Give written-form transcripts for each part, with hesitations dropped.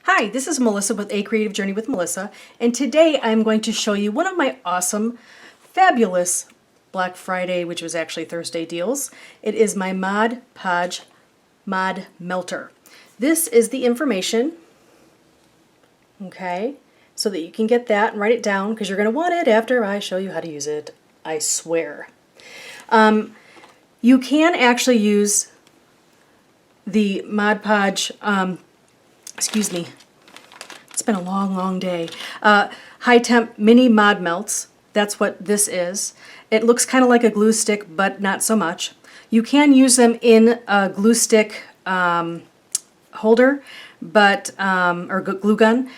Hi, this is Melissa with A Creative Journey with Melissa, and today I'm going to show you one of my awesome, fabulous Black Friday, which was actually Thursday deals. It is my Podge Mod Melter. This is the information, okay, so that you can get that and write it down because you're going to want it after I show you how to use it, I swear. You can actually use the Mod Podge, excuse me, it's been a long day. High Temp Mini Mod Melts. That's what this is. It looks kind of like a glue stick, but not so much. You can use them in a glue stick holder, but or glue gun,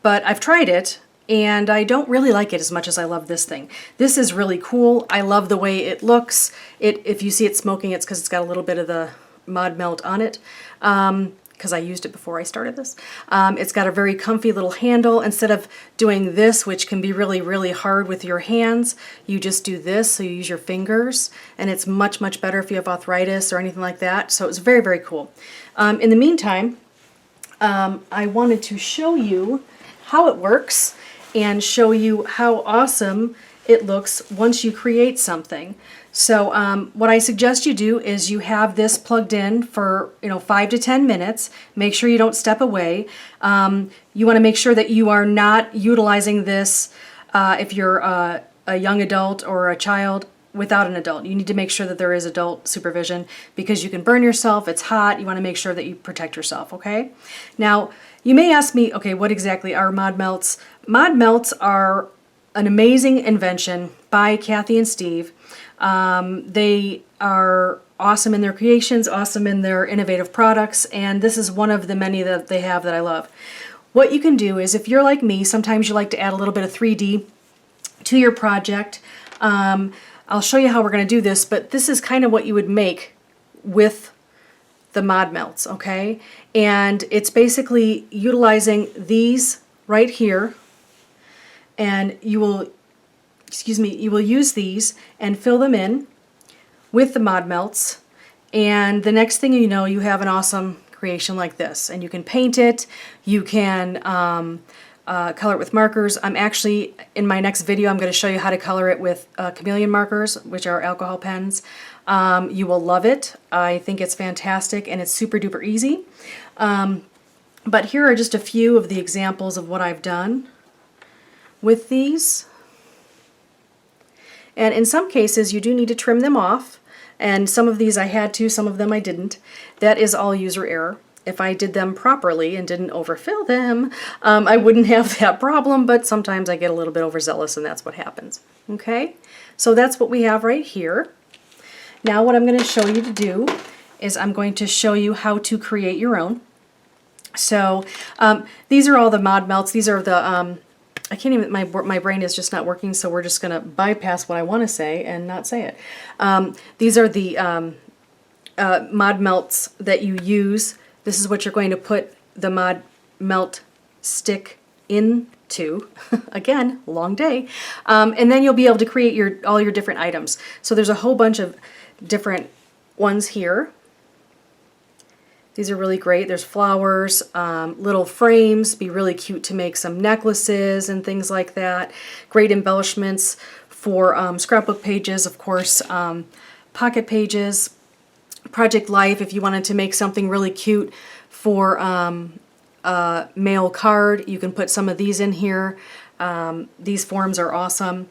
but I've tried it and I don't really like it as much as I love this thing. This is really cool. I love the way it looks. If you see it smoking, it's because it's got a little bit of the mod melt on it. Because I used it before I started this. It's got a very comfy little handle. Instead of doing this, which can be really hard with your hands, you just do this, so you use your fingers, and it's much better if you have arthritis or anything like that. So it's very cool. In the meantime, I wanted to show you how it works and show you how awesome it looks once you create something. So what I suggest you do is you have this plugged in for 5 to 10 minutes. Make sure you don't step away. You want to make sure that you are not utilizing this if you're a young adult or a child without an adult. You need to make sure that there is adult supervision because you can burn yourself, it's hot, you want to make sure that you protect yourself, okay? Now, you may ask me, okay, what exactly are mod melts? Mod melts are an amazing invention by Kathy and Steve. They are awesome in their creations, awesome in their innovative products, and this is one of the many that they have that I love. What you can do is, if you're like me, sometimes you like to add a little bit of 3D to your project. I'll show you how we're going to do this, but this is kind of what you would make with the mod melts, okay? And it's basically utilizing these right here, and you will use these and fill them in with the mod melts, and the next thing you know, you have an awesome creation like this. And you can paint it, you can color it with markers. I'm actually, in my next video, I'm going to show you how to color it with chameleon markers, which are alcohol pens. You will love it. I think it's fantastic and it's super duper easy. But here are just a few of the examples of what I've done with these. And in some cases you do need to trim them off, and some of these I had to, some of them I didn't. That is all user error. If I did them properly and didn't overfill them, I wouldn't have that problem, but sometimes I get a little bit overzealous and that's what happens. Okay, so that's what we have right here. Now what I'm going to show you to do is I'm going to show you how to create your own. So these are all the mod melts. These are the I can't even, my brain is just not working, so we're just going to bypass what I want to say and not say it. These are the mod melts that you use. This is what you're going to put the mod melt stick into. Again, long day. And then you'll be able to create all your different items. So there's a whole bunch of different ones here. These are really great. There's flowers, little frames, be really cute to make some necklaces and things like that. Great embellishments for scrapbook pages, of course, pocket pages, project life if you wanted to make something really cute for a mail card. You can put some of these in here. These forms are awesome.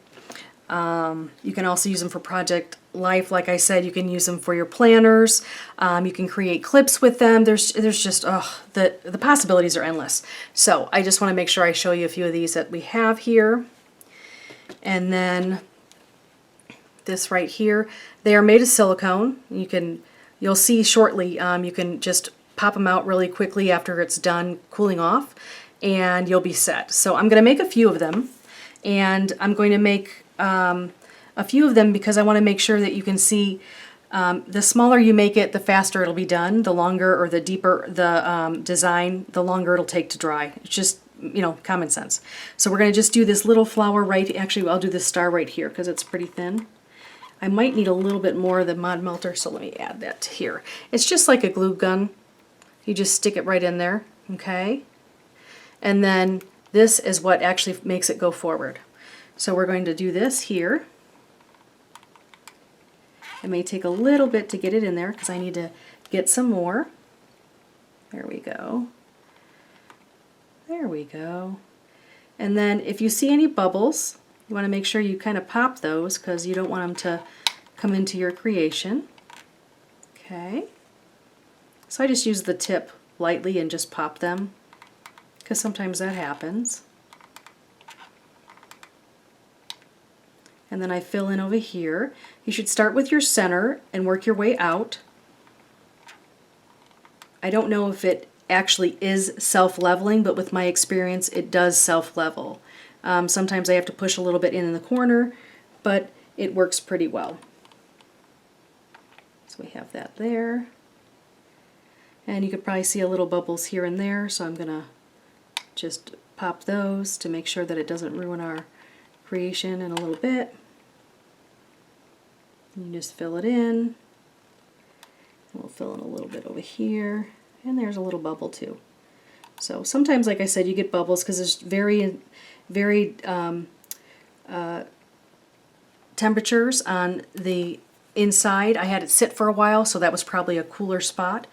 You can also use them for project life. Like I said, you can use them for your planners. You can create clips with them. There's just, the possibilities are endless. So I just want to make sure I show you a few of these that we have here. And then this right here, they are made of silicone. You'll see shortly, you can just pop them out really quickly after it's done cooling off and you'll be set. So I'm going to make a few of them, and I'm going to make a few of them because I want to make sure that you can see the smaller you make it, the faster it'll be done. The longer or the deeper the design, the longer it'll take to dry. It's just, common sense. So we're going to just do this little flower right, actually I'll do this star right here because it's pretty thin. I might need a little bit more of the mod melter, so let me add that here. It's just like a glue gun. You just stick it right in there, okay? and then this is what actually makes it go forward. So we're going to do this here. It may take a little bit to get it in there because I need to get some more. There we go. There we go. And then if you see any bubbles, you want to make sure you kind of pop those because you don't want them to come into your creation. Okay. So I just use the tip lightly and just pop them because sometimes that happens. And then I fill in over here. You should start with your center and work your way out. I don't know if it actually is self-leveling, but with my experience it does self-level. Sometimes I have to push a little bit in the corner, but it works pretty well. So we have that there. And you could probably see a little bubbles here and there, so I'm going to just pop those to make sure that it doesn't ruin our creation in a little bit. You just fill it in. We'll fill in a little bit over here, and there's a little bubble too. So sometimes, like I said, you get bubbles because there's very temperatures on the inside. I had it sit for a while, so that was probably a cooler spot.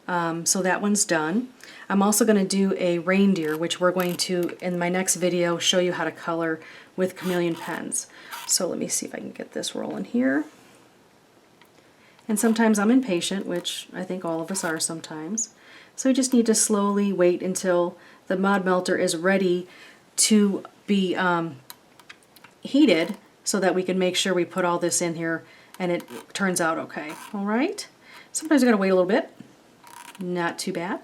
So that one's done. I'm also going to do a reindeer, which we're going to, in my next video, show you how to color with chameleon pens. So let me see if I can get this rolling here. And sometimes I'm impatient, which I think all of us are sometimes. So we just need to slowly wait until the Mod Melter is ready to be heated so that we can make sure we put all this in here and it turns out okay. All right? Sometimes you gotta wait a little bit. Not too bad.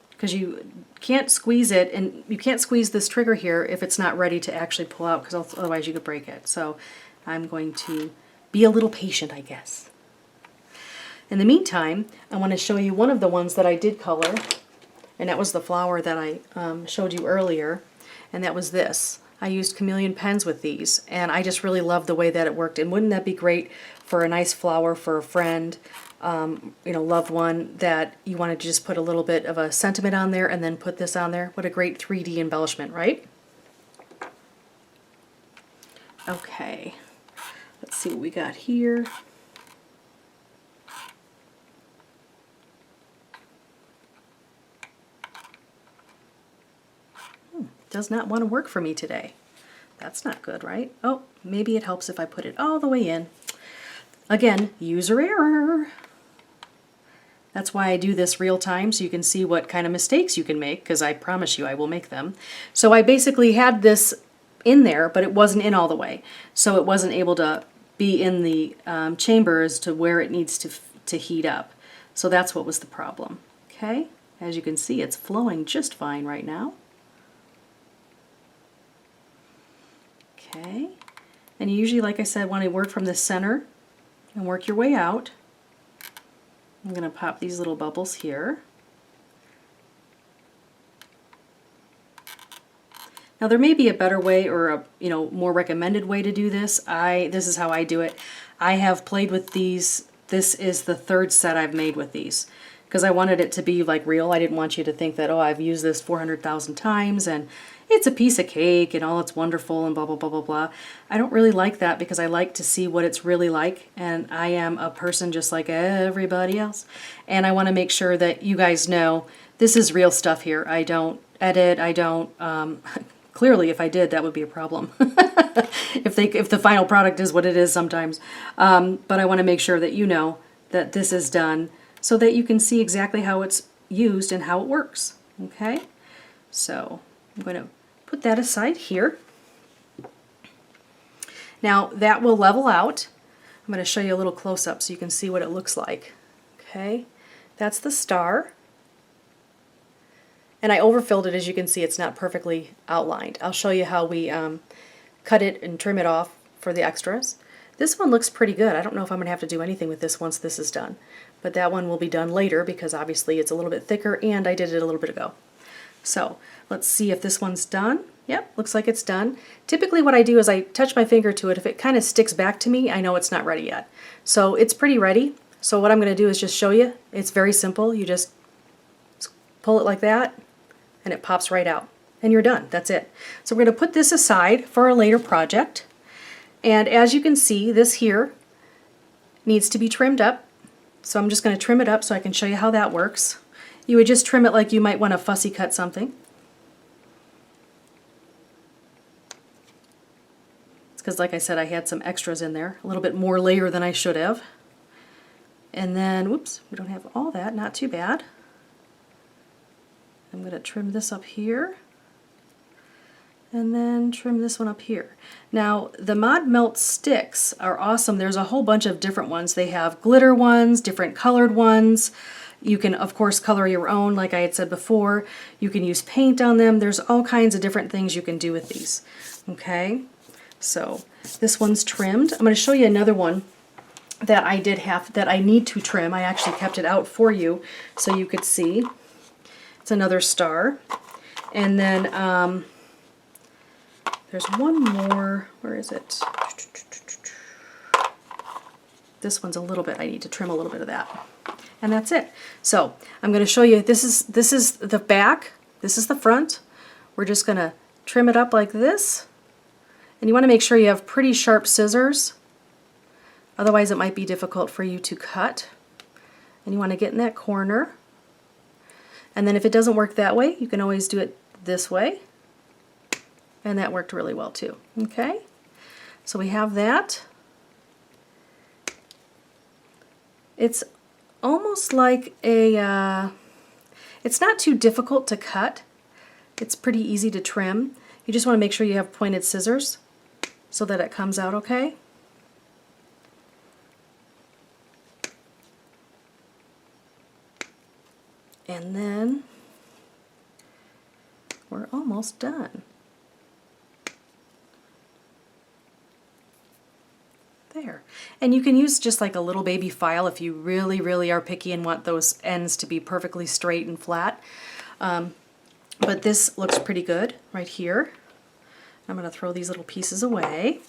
Because you can't squeeze it, and you can't squeeze this trigger here if it's not ready to actually pull out, because otherwise you could break it. So I'm going to be a little patient, I guess. In the meantime, I want to show you one of the ones that I did color, and that was the flower that I showed you earlier, and that was this. I used chameleon pens with these, and I just really loved the way that it worked. And wouldn't that be great for a nice flower for a friend, you know, loved one, that you wanted to just put a little bit of a sentiment on there and then put this on there? What a great 3D embellishment, right? Okay, let's see what we got here. Does not want to work for me today. That's not good, right? Oh, maybe it helps if I put it all the way in. Again, user error. That's why I do this real time, so you can see what kind of mistakes you can make, because I promise you I will make them. So I basically had this in there, but it wasn't in all the way. So it wasn't able to be in the chamber as to where it needs to heat up. So that's what was the problem. Okay, as you can see, it's flowing just fine right now. Okay, and you usually, like I said, want to work from the center and work your way out. I'm going to pop these little bubbles here. Now there may be a better way, or a more recommended way to do this. This is how I do it. I have played with these. This is the third set I've made with these, because I wanted it to be like real. I didn't want you to think that, oh, I've used this 400,000 times and it's a piece of cake and all it's wonderful and blah, blah, blah, blah, blah. I don't really like that, because I like to see what it's really like, and I am a person just like everybody else. And I want to make sure that you guys know this is real stuff here. I don't edit, I don't, clearly if I did, that would be a problem. if the final product is what it is sometimes. But I want to make sure that you know that this is done, so that you can see exactly how it's used and how it works. Okay? So I'm going to put that aside here. Now that will level out. I'm going to show you a little close-up so you can see what it looks like. Okay? That's the star. And I overfilled it. As you can see, it's not perfectly outlined. I'll show you how we cut it and trim it off for the extras. This one looks pretty good. I don't know if I'm going to have to do anything with this once this is done. But that one will be done later, because obviously it's a little bit thicker and I did it a little bit ago. So let's see if this one's done. Yep, looks like it's done. Typically what I do is I touch my finger to it. If it kind of sticks back to me, I know it's not ready yet. So it's pretty ready. So what I'm going to do is just show you. It's very simple. You just pull it like that, and it pops right out. And you're done. That's it. So we're going to put this aside for a later project. And as you can see, this here needs to be trimmed up. So I'm just going to trim it up so I can show you how that works. You would just trim it like you might want to fussy cut something. It's because, like I said, I had some extras in there, a little bit more layer than I should have. And then, whoops, we don't have all that, not too bad. I'm going to trim this up here. And then trim this one up here. Now, the Mod Melt sticks are awesome. There's a whole bunch of different ones. They have glitter ones, different colored ones. You can, of course, color your own, like I had said before. You can use paint on them. There's all kinds of different things you can do with these. Okay, so this one's trimmed. I'm going to show you another one that I did have, that I need to trim. I actually kept it out for you so you could see. It's another star. And then, there's one more, where is it? This one's a little bit, I need to trim a little bit of that. And that's it. So I'm going to show you, this is the back, this is the front. We're just going to trim it up like this. And you want to make sure you have pretty sharp scissors. Otherwise it might be difficult for you to cut. And you want to get in that corner. And then if it doesn't work that way, you can always do it this way. And that worked really well too. Okay, so we have that. It's almost like a, it's not too difficult to cut. It's pretty easy to trim. You just want to make sure you have pointed scissors so that it comes out okay. And then we're almost done. There. And you can use just like a little baby file if you really, really are picky and want those ends to be perfectly straight and flat. But this looks pretty good right here. I'm going to throw these little pieces away.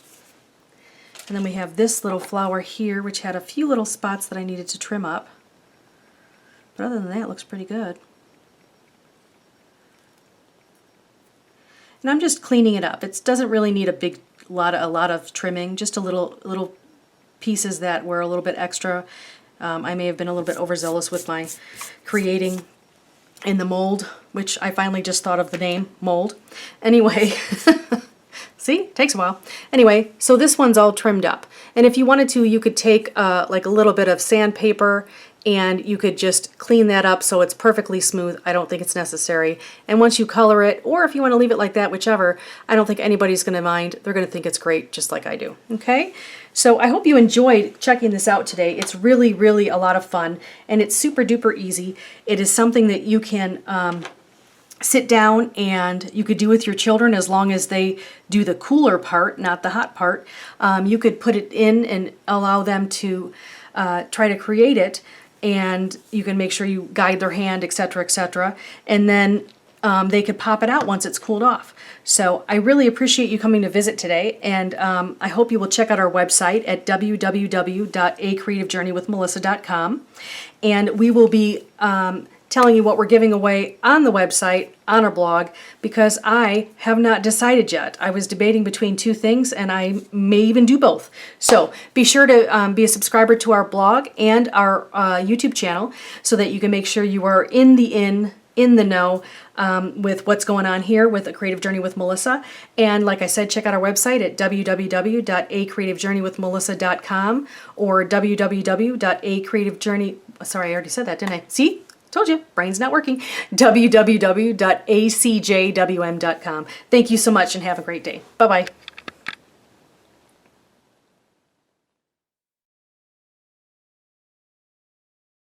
And then we have this little flower here, which had a few little spots that I needed to trim up. But other than that, it looks pretty good. And I'm just cleaning it up. It doesn't really need a lot of trimming, just a little pieces that were a little bit extra. I may have been a little bit overzealous with my creating in the mold, which I finally just thought of the name, mold. Anyway, see, takes a while. Anyway, so this one's all trimmed up. And if you wanted to, you could take like a little bit of sandpaper and you could just clean that up so it's perfectly smooth. I don't think it's necessary. And once you color it, or if you want to leave it like that, whichever, I don't think anybody's going to mind. They're going to think it's great, just like I do. Okay? So I hope you enjoyed checking this out today. It's really, really a lot of fun, and it's super duper easy. It is something that you can sit down and you could do with your children as long as they do the cooler part, not the hot part. You could put it in and allow them to try to create it, and you can make sure you guide their hand, etc., etc., and then they could pop it out once it's cooled off. So I really appreciate you coming to visit today, and I hope you will check out our website at www.acreativejourneywithmelissa.com, and we will be telling you what we're giving away on the website, on our blog, because I have not decided yet. I was debating between two things, and I may even do both. So be sure to be a subscriber to our blog and our YouTube channel so that you can make sure you are in the know with what's going on here with A Creative Journey with Melissa. And like I said, check out our website at www.acreativejourneywithmelissa.com or www.acreativejourney, sorry, I already said that, didn't I? See? Told you, brain's not working. www.acjwm.com. Thank you so much and have a great day. Bye-bye.